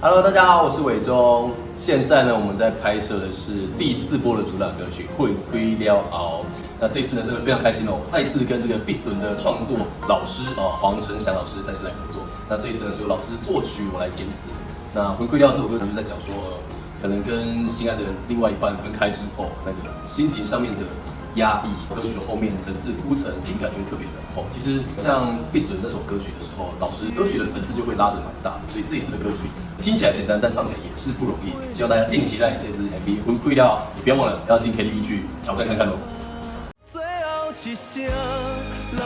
Hello，大家好，我是伟忠。现在呢，我们在拍摄的是第4波的主打歌曲《混亏了熬》。那这次呢，真的非常开心哦，再次跟这个必损的创作老师黄承祥老师再次来合作。那这一次呢，是由老师作曲，我来填词。那《混亏了熬》这首歌呢，就在讲说，可能跟心爱的另外一半分开之后，那个心情上面的压抑，歌曲的后面层次铺陈，情感就会特别浓厚。其实像必损那首歌曲的时候，老师歌曲的层次就会拉得蛮大的，所以这一次的歌曲听起来简单，但唱起来也是不容易。希望大家敬请期待这支 MV《混亏了熬》，也不要忘了要进 KTV 去挑战看看哦。最后一声，留